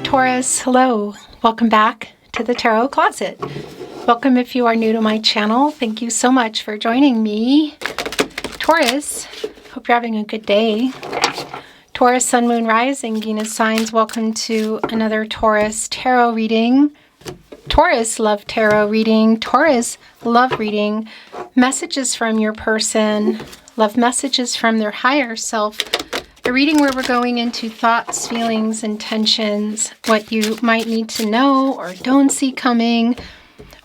Taurus, hello. Welcome back to the Tarot Closet. Welcome if you are new to my channel. Thank you so much for joining me. Taurus, hope you're having a good day. Taurus, Sun, Moon, Rising, Venus signs, welcome to another Taurus Tarot reading. Taurus Love Tarot Reading, Taurus Love Reading, messages from your person, love messages from their higher self. A reading where we're going into thoughts, feelings, intentions, what you might need to know or don't see coming.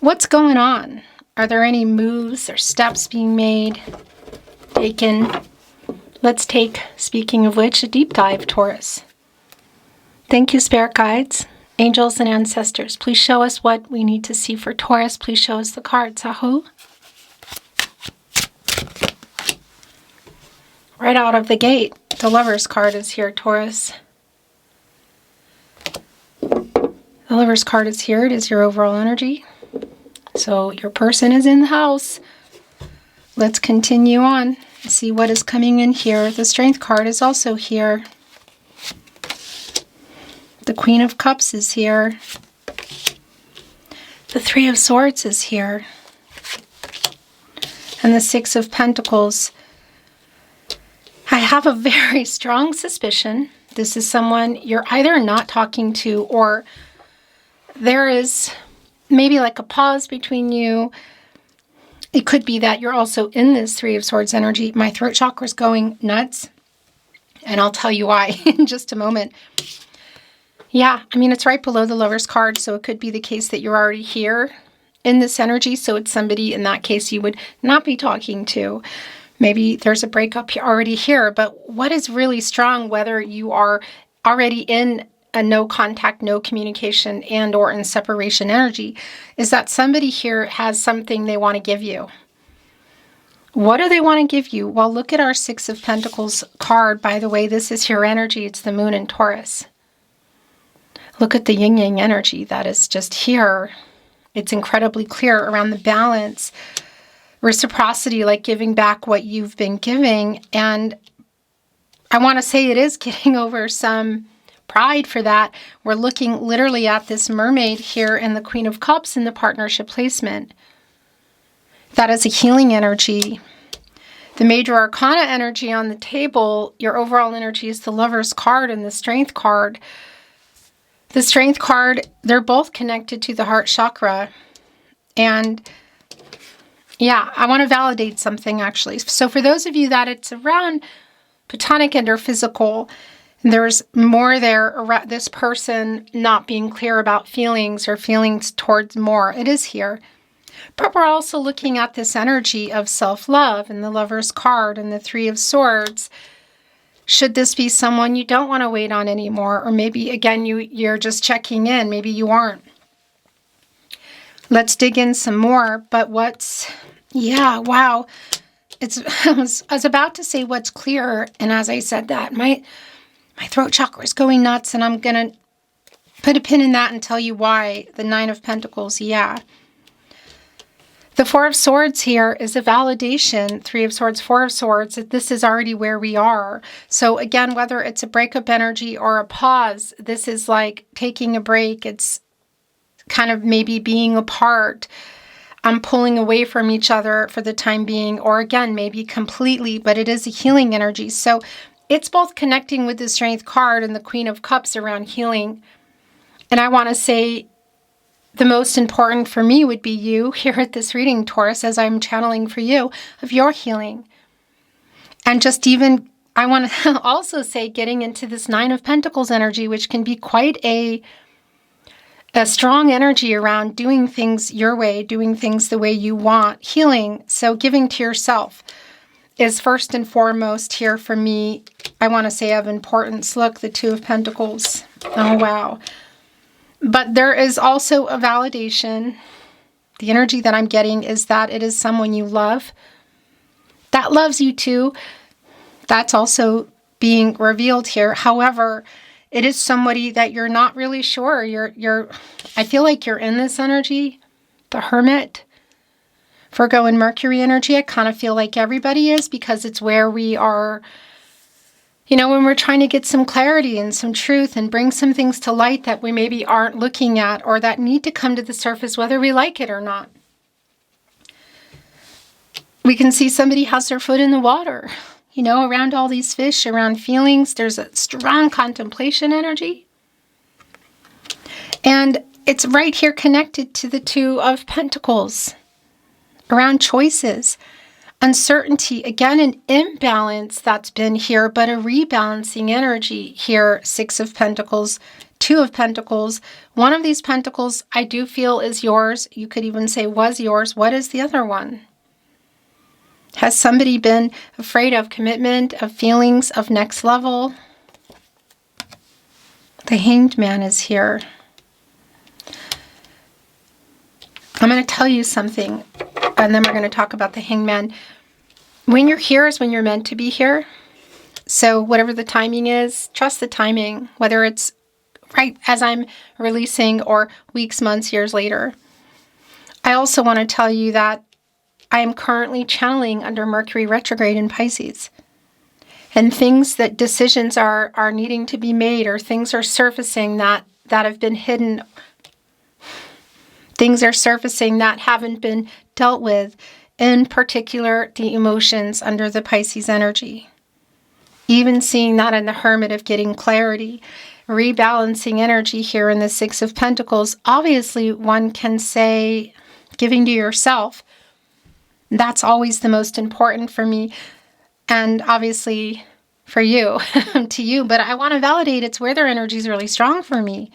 What's going on? Are there any moves or steps being made, taken? Let's take, speaking of which, a deep dive, Taurus. Thank you, spirit guides, angels, and ancestors. Please show us what we need to see for Taurus. Please show us the cards. Ahu. Right out of the gate, the Lover's card is here, Taurus. The Lover's card is here. It is your overall energy. So your person is in the house. Let's continue on and see what is coming in here. The Strength card is also here. The Queen of Cups is here. The Three of Swords is here. And the Six of Pentacles. I have a very strong suspicion this is someone you're either not talking to, or there is maybe like a pause between you. It could be that you're also in this Three of Swords energy. My throat chakra is going nuts, and I'll tell you why in just a moment. Yeah, I mean, it's right below the Lover's card, so it could be the case that you're already here in this energy, so it's somebody in that case you would not be talking to. Maybe there's a breakup already here, but what is really strong, whether you are already in a no contact, no communication, and or in separation energy, is that somebody here has something they want to give you. What do they want to give you? Well, look at our Six of Pentacles card. By the way, this is your energy. It's the Moon in Taurus. Look at the yin-yang energy that is just here. It's incredibly clear around the balance. Reciprocity, like giving back what you've been giving. And I want to say it is getting over some pride for that. We're looking literally at this mermaid here and the Queen of Cups in the partnership placement. That is a healing energy. The major arcana energy on the table, your overall energy is the Lover's card and the Strength card. The Strength card, they're both connected to the heart chakra. And yeah, I want to validate something actually. So for those of you that it's around platonic and or physical, there's more there around this person not being clear about feelings or feelings towards more. It is here. But we're also looking at this energy of self-love and the Lover's card and the Three of Swords. Should this be someone you don't want to wait on anymore? Or maybe, again, you're just checking in. Maybe you aren't. Let's dig in some more. But yeah, wow. I was about to say what's clear. And as I said that, my throat chakra is going nuts. And I'm going to put a pin in that and tell you why. The Nine of Pentacles, yeah. The Four of Swords here is a validation. Three of Swords, Four of Swords, that this is already where we are. So again, whether it's a breakup energy or a pause, this is like taking a break. It's kind of maybe being apart. Pulling away from each other for the time being, or again, maybe completely, but it is a healing energy. So it's both connecting with the Strength card and the Queen of Cups around healing. And I want to say the most important for me would be you here at this reading, Taurus, as I'm channeling for you of your healing. And just even, I want to also say getting into this Nine of Pentacles energy, which can be quite a strong energy around doing things your way, doing things the way you want, healing. So giving to yourself is first and foremost here for me. I want to say of importance. Look, the Two of Pentacles. Oh, wow. But there is also a validation. The energy that I'm getting is that it is someone you love that loves you too. That's also being revealed here. However, it is somebody that you're not really sure. I feel like you're in this energy, the Hermit, Virgo and Mercury energy. I kind of feel like everybody is, because it's where we are You know, when we're trying to get some clarity and some truth and bring some things to light that we maybe aren't looking at or that need to come to the surface whether we like it or not. We can see somebody has their foot in the water, you know, around all these fish, around feelings. There's a strong contemplation energy. And it's right here connected to the Two of Pentacles, around choices, uncertainty, again, an imbalance that's been here, but a rebalancing energy here. Six of Pentacles, Two of Pentacles. One of these pentacles I do feel is yours. You could even say was yours. What is the other one? Has somebody been afraid of commitment, of feelings, of next level? The Hanged Man is here. I'm going to tell you something, and then we're going to talk about the Hanged Man. When you're here is when you're meant to be here. So whatever the timing is, trust the timing, whether it's right as I'm releasing or weeks, months, years later. I also want to tell you that I am currently channeling under Mercury retrograde in Pisces. And decisions are needing to be made, or things are surfacing that have been hidden. Things are surfacing that haven't been dealt with, in particular the emotions under the Pisces energy. Even seeing that in the Hermit of getting clarity, rebalancing energy here in the Six of Pentacles. Obviously, one can say giving to yourself. That's always the most important for me, and obviously for you, to you. But I want to validate it's where their energy is really strong for me.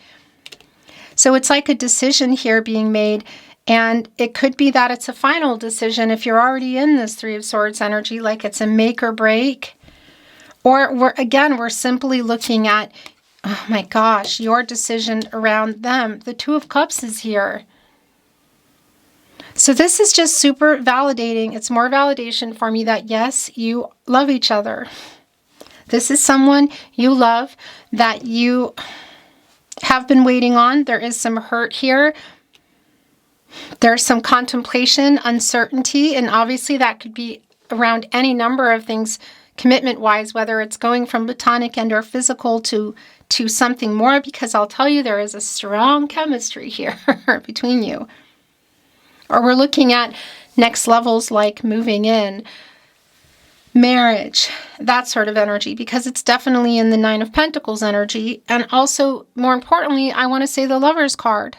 So it's like a decision here being made, and it could be that it's a final decision if you're already in this Three of Swords energy, like it's a make or break. Or we're simply looking at, oh my gosh, your decision around them. The Two of Cups is here. So this is just super validating. It's more validation for me that yes, you love each other. This is someone you love that you have been waiting on. There is some hurt here. There's some contemplation, uncertainty, and obviously that could be around any number of things commitment-wise, whether it's going from platonic and or physical to something more, because I'll tell you there is a strong chemistry here between you. Or we're looking at next levels like moving in, marriage, that sort of energy, because it's definitely in the Nine of Pentacles energy. And also, more importantly, I want to say the Lover's card.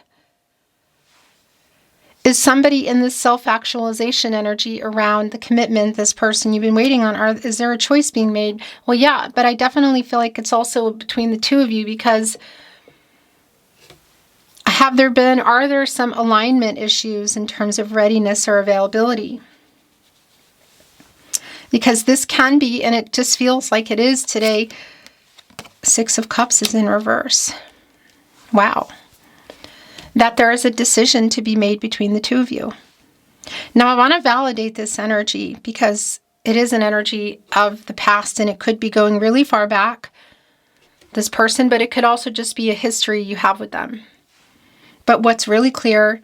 Is somebody in this self-actualization energy around the commitment, this person you've been waiting on? Is there a choice being made? Well, yeah, but I definitely feel like it's also between the two of you, because are there some alignment issues in terms of readiness or availability? Because this can be, and it just feels like it is today, Six of Cups is in reverse. Wow. That there is a decision to be made between the two of you. Now, I want to validate this energy because it is an energy of the past, and it could be going really far back, this person, but it could also just be a history you have with them. But what's really clear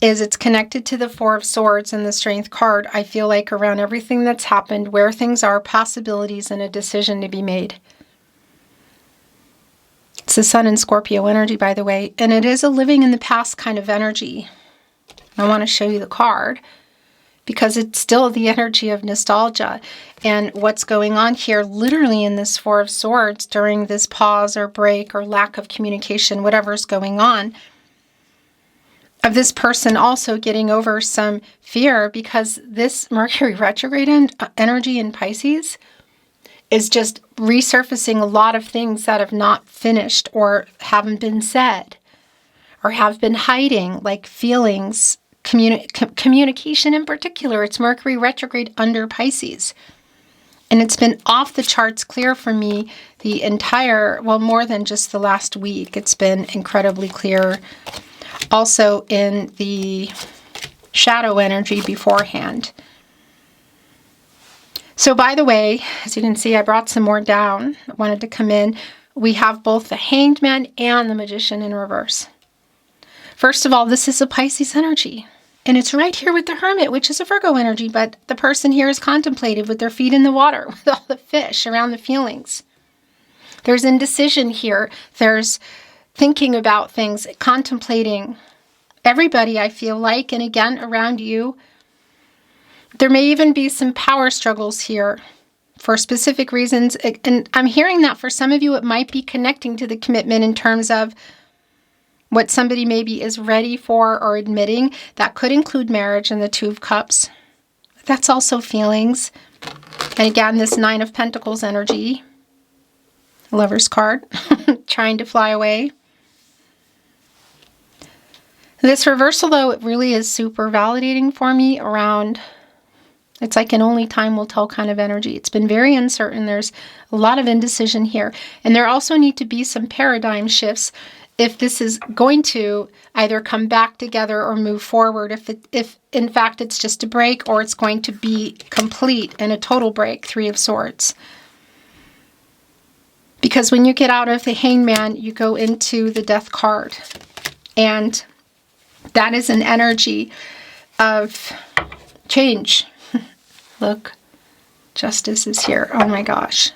is it's connected to the Four of Swords and the Strength card. I feel like around everything that's happened, where things are, possibilities, and a decision to be made. It's the Sun and Scorpio energy, by the way, and it is a living in the past kind of energy. I want to show you the card because it's still the energy of nostalgia. And what's going on here, literally in this Four of Swords, during this pause or break or lack of communication, whatever's going on, of this person also getting over some fear, because this Mercury retrograde energy in Pisces is just resurfacing a lot of things that have not finished or haven't been said or have been hiding, like feelings, communication in particular. It's Mercury retrograde under Pisces. And it's been off the charts clear for me the entire, well, more than just the last week. It's been incredibly clear. Also in the shadow energy beforehand. So by the way, as you can see, I brought some more down. I wanted to come in. We have both the Hanged Man and the Magician in reverse. First of all, this is a Pisces energy. And it's right here with the Hermit, which is a Virgo energy. But the person here is contemplative with their feet in the water, with all the fish around the feelings. There's indecision here. There's thinking about things, contemplating. Everybody, I feel like, and again, around you. There may even be some power struggles here for specific reasons. And I'm hearing that for some of you, it might be connecting to the commitment in terms of what somebody maybe is ready for or admitting. That could include marriage and the Two of Cups. That's also feelings. And again, this Nine of Pentacles energy. Lover's card. Trying to fly away. This reversal, though, it really is super validating for me around... It's like an only time will tell kind of energy. It's been very uncertain. There's a lot of indecision here. And there also need to be some paradigm shifts if this is going to either come back together or move forward. If in fact it's just a break, or it's going to be complete and a total break, Three of Swords. Because when you get out of the Hangman, you go into the Death card. And that is an energy of change. Look, Justice is here. Oh my gosh.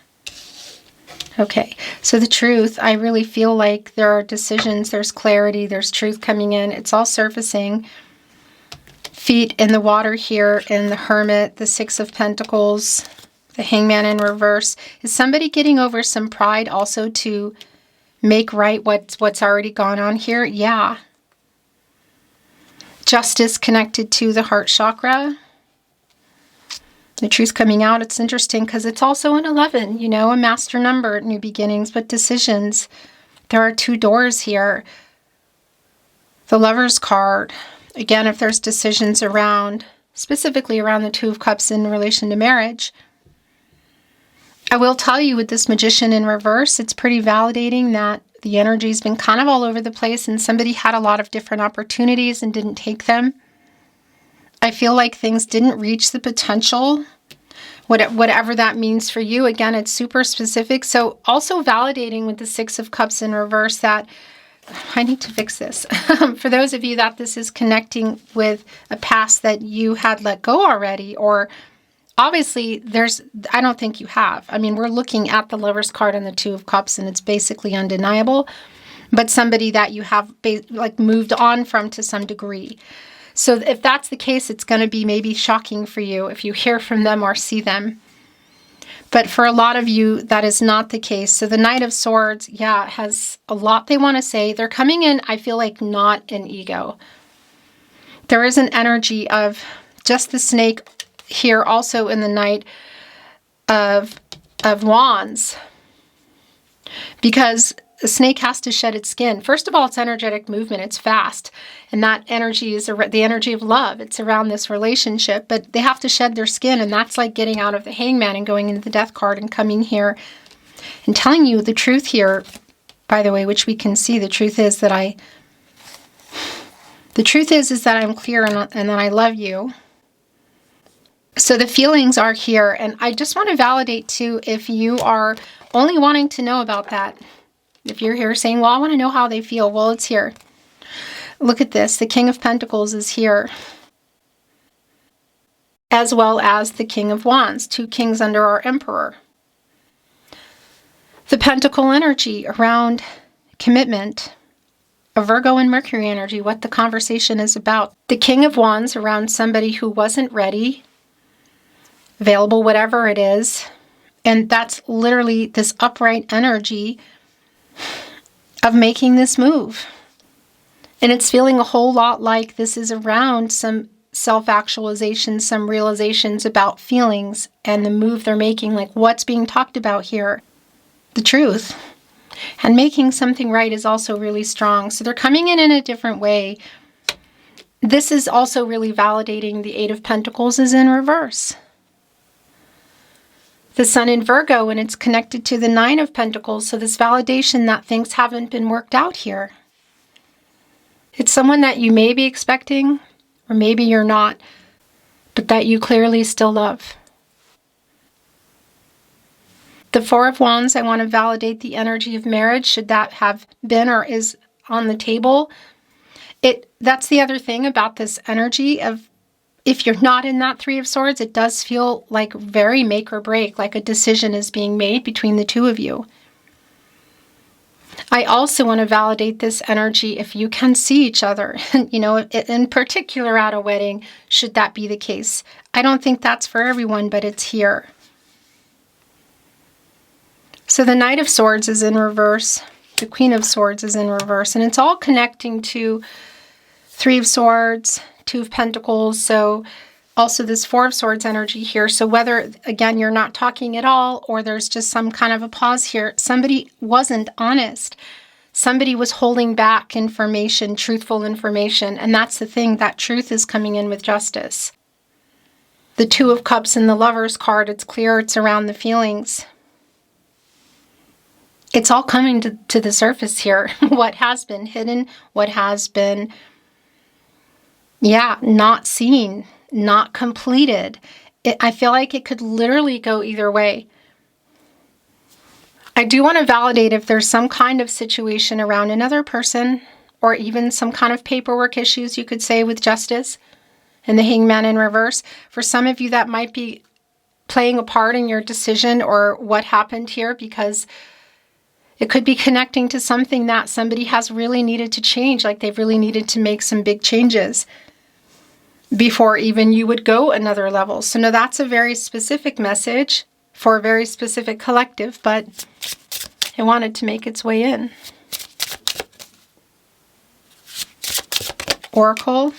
Okay, so the Truth, I really feel like there are decisions, there's clarity, there's truth coming in. It's all surfacing. Feet in the water here in the Hermit, the Six of Pentacles, the Hangman in reverse. Is somebody getting over some pride also to make right what's already gone on here? Yeah. Justice connected to the heart chakra. The Truth coming out, it's interesting because it's also an 11, you know, a master number, new beginnings, but decisions. There are two doors here. The Lover's card, again, if there's decisions around, specifically around the Two of Cups in relation to marriage. I will tell you with this Magician in reverse, it's pretty validating that the energy's been kind of all over the place and somebody had a lot of different opportunities and didn't take them. I feel like things didn't reach the potential, whatever that means for you. Again, it's super specific. So also validating with the Six of Cups in reverse that I need to fix this. For those of you that this is connecting with a past that you had let go already, or obviously I don't think you have. I mean, we're looking at the Lover's card and the Two of Cups and it's basically undeniable, but somebody that you have like moved on from to some degree. So if that's the case, it's going to be maybe shocking for you if you hear from them or see them. But for a lot of you, that is not the case. So the Knight of Swords, yeah, has a lot they want to say. They're coming in, I feel like, not an ego. There is an energy of just the Snake here, also in the Knight of Wands. Because the snake has to shed its skin. First of all, it's energetic movement. It's fast. And that energy is the energy of love. It's around this relationship. But they have to shed their skin. And that's like getting out of the Hangman and going into the Death card and coming here and telling you the truth here, by the way, which we can see. The truth is that I'm clear and that I love you. So the feelings are here. And I just want to validate too, if you are only wanting to know about that. If you're here saying, well, I want to know how they feel. Well, it's here. Look at this. The King of Pentacles is here. As well as the King of Wands. Two kings under our Emperor. The Pentacle energy around commitment. A Virgo and Mercury energy. What the conversation is about. The King of Wands around somebody who wasn't ready. Available, whatever it is. And that's literally this upright energy of making this move. And it's feeling a whole lot like this is around some self-actualization, some realizations about feelings and the move they're making, like what's being talked about here. The truth. And making something right is also really strong. So they're coming in a different way. This is also really validating the Eight of Pentacles is in reverse. The Sun in Virgo, and it's connected to the Nine of Pentacles. So this validation that things haven't been worked out here. It's someone that you may be expecting, or maybe you're not, but that you clearly still love. The Four of Wands, I want to validate the energy of marriage, should that have been or is on the table. That's the other thing about this energy of, if you're not in that Three of Swords, it does feel like very make or break, like a decision is being made between the two of you. I also want to validate this energy if you can see each other, you know, in particular at a wedding, should that be the case. I don't think that's for everyone, but it's here. So the Knight of Swords is in reverse. The Queen of Swords is in reverse. And it's all connecting to Three of Swords, Two of Pentacles. So also this Four of Swords energy here. So whether, again, you're not talking at all or there's just some kind of a pause here, somebody wasn't honest. Somebody was holding back information, truthful information. And that's the thing, that truth is coming in with justice. The Two of Cups in the Lover's card, it's clear it's around the feelings. It's all coming to the surface here. What has been hidden, what has been, not seen, not completed. I feel like it could literally go either way. I do want to validate if there's some kind of situation around another person or even some kind of paperwork issues, you could say, with justice and the Hangman in reverse. For some of you, that might be playing a part in your decision or what happened here, because it could be connecting to something that somebody has really needed to change, like they've really needed to make some big changes before even you would go another level. So now that's a very specific message for a very specific collective, but it wanted to make its way in. Oracle,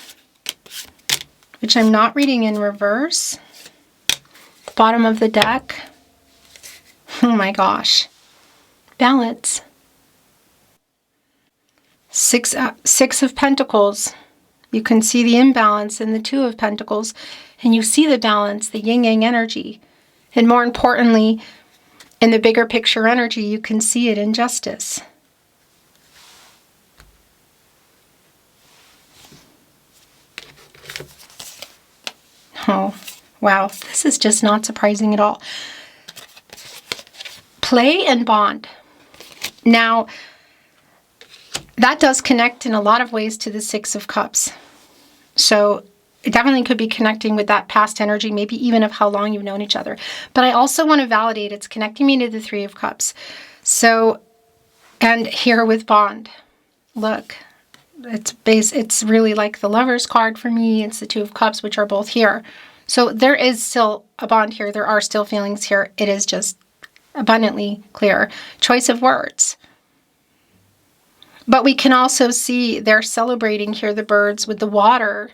which I'm not reading in reverse. Bottom of the deck. Oh my gosh. Balance. Six of Pentacles. You can see the imbalance in the Two of Pentacles, and you see the balance, the yin-yang energy. And more importantly, in the bigger picture energy, you can see it in justice. Oh, wow. This is just not surprising at all. Play and bond. Now, that does connect in a lot of ways to the Six of Cups. So it definitely could be connecting with that past energy, maybe even of how long you've known each other. But I also want to validate it's connecting me to the Three of Cups. So, and here with bond. Look, it's really like the Lover's card for me. It's the Two of Cups, which are both here. So there is still a bond here. There are still feelings here. It is just abundantly clear. Choice of words. But we can also see they're celebrating here, the birds with the water.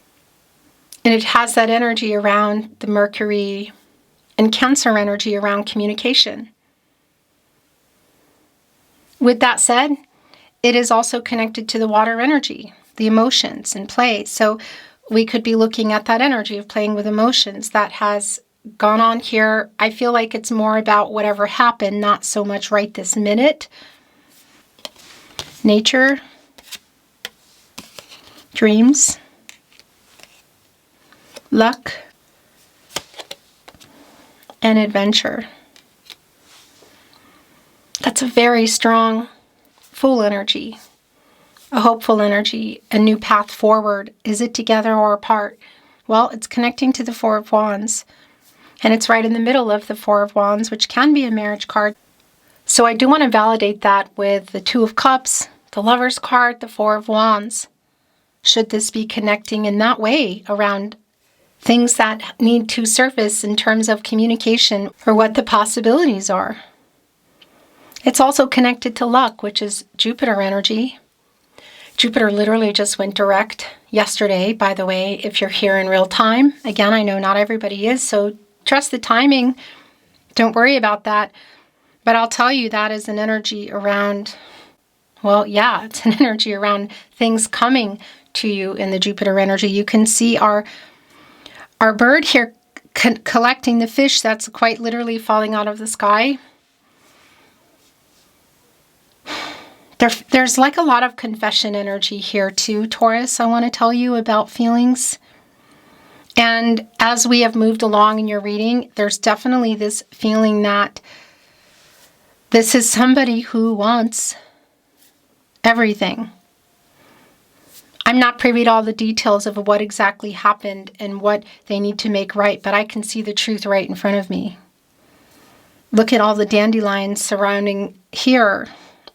And it has that energy around the Mercury and Cancer energy around communication. With that said, it is also connected to the water energy, the emotions and play. So we could be looking at that energy of playing with emotions that has gone on here. I feel like it's more about whatever happened, not so much right this minute. Nature, dreams, luck, and adventure. That's a very strong, full energy, a hopeful energy, a new path forward. Is it together or apart? Well, it's connecting to the Four of Wands, and it's right in the middle of the Four of Wands, which can be a marriage card. So I do want to validate that with the Two of Cups, the Lover's card, the Four of Wands. Should this be connecting in that way around things that need to surface in terms of communication or what the possibilities are? It's also connected to luck, which is Jupiter energy. Jupiter literally just went direct yesterday, by the way, if you're here in real time. Again, I know not everybody is, so trust the timing. Don't worry about that. But I'll tell you, that is an energy around, well, yeah, it's an energy around things coming to you in the Jupiter energy. You can see our bird here collecting the fish that's quite literally falling out of the sky. There's like a lot of confession energy here too, Taurus. I want to tell you about feelings. And as we have moved along in your reading, there's definitely this feeling that this is somebody who wants everything. I'm not privy to all the details of what exactly happened and what they need to make right, but I can see the truth right in front of me. Look at all the dandelions surrounding here.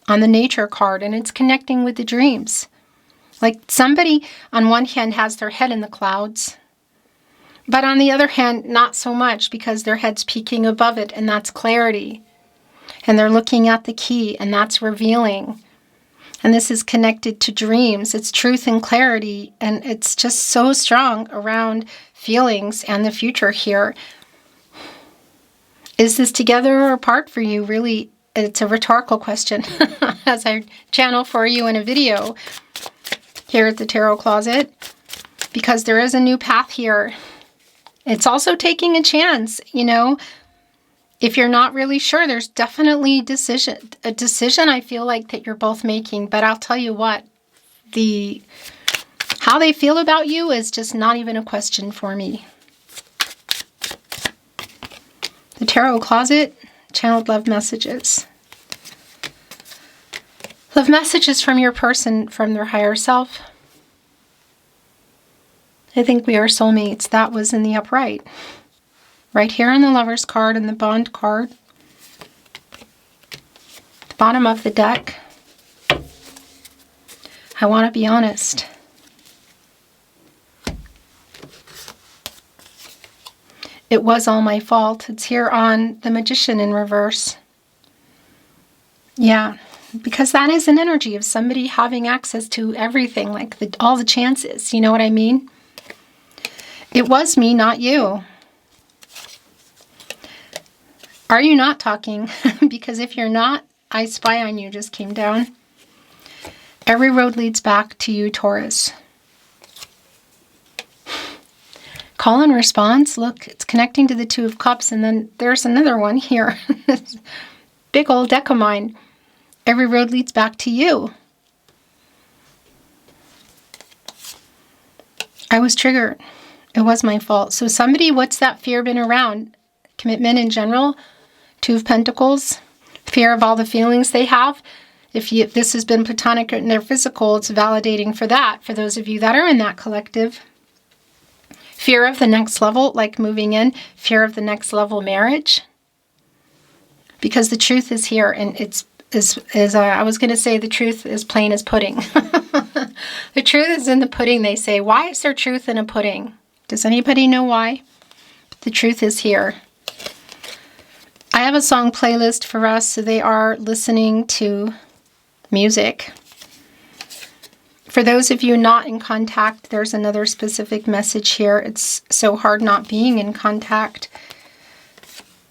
on the nature card, and it's connecting with the dreams. Like somebody on one hand has their head in the clouds, but on the other hand, not so much, because their head's peeking above it, and that's clarity. And they're looking at the key, and that's revealing. And this is connected to dreams. It's truth and clarity, and it's just so strong around feelings and the future here. Is this together or apart for you? Really, it's a rhetorical question, as I channel for you in a video here at the Tarot Closet, because there is a new path here. It's taking a chance, you know. If you're not really sure, there's definitely a decision I feel like that you're both making. But I'll tell you what, how they feel about you is just not even a question for me. The Tarot Closet, channeled love messages. Love messages from your person, from their higher self. I think we are soulmates. That was in the upright. Right here on the Lover's card and the Bond card. The bottom of the deck. I want to be honest. It was all my fault. It's here on the Magician in reverse. Yeah, because that is an energy of somebody having access to everything, like all the chances. You know what I mean? It was me, not you. Are you not talking? Because if you're not, I spy on you just came down. Every road leads back to you, Taurus. Call and response. Look, it's connecting to the Two of Cups, and then there's another one here. Big old deck of mine. Every road leads back to you. I was triggered. It was my fault. So somebody, what's that fear been around? Commitment in general. Two of Pentacles. Fear of all the feelings they have. If this has been platonic in their physical, it's validating for that. For those of you that are in that collective. Fear of the next level, like moving in. Fear of the next level marriage. Because the truth is here, and I was going to say the truth is plain as pudding. The truth is in the pudding, they say. Why is there truth in a pudding? Does anybody know why? The truth is here. I have a song playlist for us, so they are listening to music. For those of you not in contact, there's another specific message here. It's so hard not being in contact.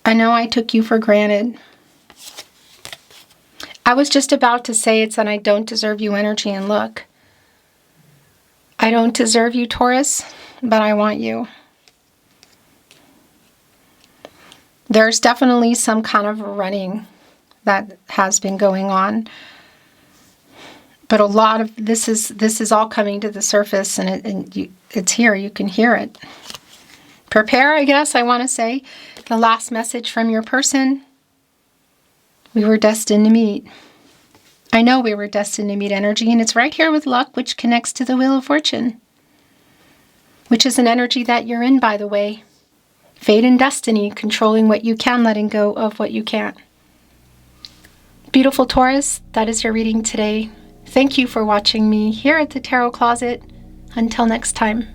I know I took you for granted. I was just about to say it's an I don't deserve you energy, and look. I don't deserve you, Taurus, but I want you. There's definitely some kind of running that has been going on. But a lot of this is all coming to the surface, and it's here. You can hear it. Prepare, I guess I want to say. The last message from your person. We were destined to meet. I know we were destined to meet energy, and it's right here with luck, which connects to the Wheel of Fortune, which is an energy that you're in, by the way. Fate and destiny, controlling what you can, letting go of what you can't. Beautiful Taurus, that is your reading today. Thank you for watching me here at the Tarot Closet. Until next time.